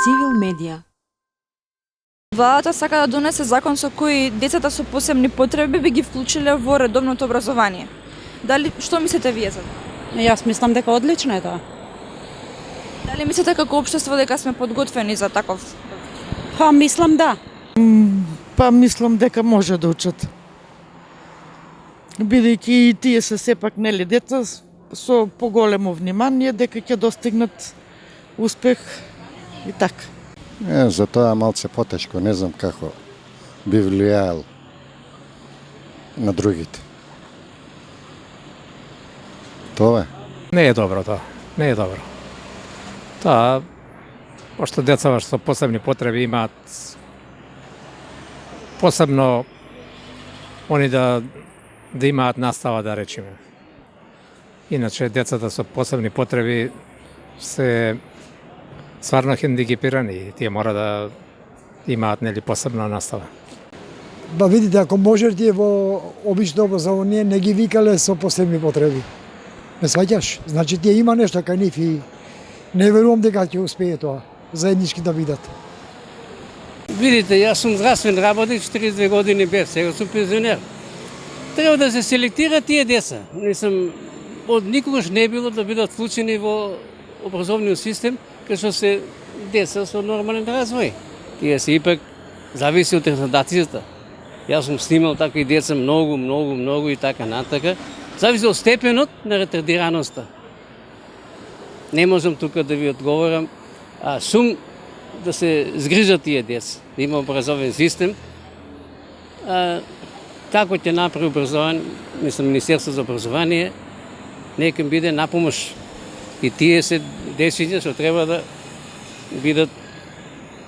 Цивил медија. Владата сака да донесе закон со кој децата со посебни потреби би ги вклучиле во редовното образование. Дали што мислите вие за тоа? Јас мислам дека одлично е тоа. Дали мислите како општество дека сме подготвени за таков? Мислам да. Мислам дека може да учат. Бидејќи и тие се сепак нели деца со поголемо внимание дека ќе достигнат успех и така. За тоа малце потешко, не знам како би влијаел на другите. Тоа е. Не е добро тоа. Не е добро. Тоа, пошто децава со посебни потреби имаат посебно они да имаат настава, да речеме. Иначе децата со посебни потреби се стварно хендикепирани и тие мора да имаат нели посебна настава. Видите, ако може тие во обично образование не ги викале со посебни потреби. Не сваќаш? Значи тие има нешто кај нив и не верувам дека ќе успее тоа заеднички да видат. Видите, јас сум здравствен работник, 42 години бев, сега сум пензионер. Треба да се селектира тие деца. Од никогаш не било да бидат вклучени во образовниот систем, кај што се деца со нормален развој. Тие се ипак зависи од реградацијата. Јас сум снимал такви деца многу и така натака. Зависи од степенот на ретардираноста. Не можам тука да ви одговорам, сум да се згрижат тие деца, да има образовен систем. Како ќе направи образование, мислам, Министерство за образование, нека биде на помош. И тие се дечиња што треба да бидат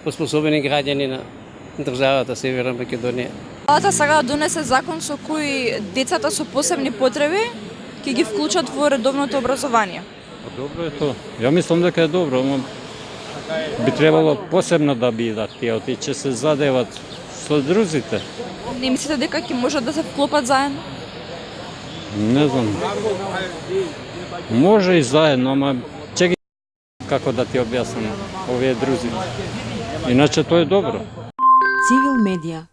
поспособени граѓани на државата Северна Македонија. Владата сака да донесе закон со кој децата со посебни потреби ќе ги вклучат во редовното образование. Добро е тоа. Ја мислам дека е добро, но би требало посебно да бидат тие, че се задеват со друзите. Не мислите дека ќе можат да се вклопат заедно? Не знам. Може и заедно, ама че ги како да ти објаснам овие друзите. Иначе тоа е добро. Цивил медија.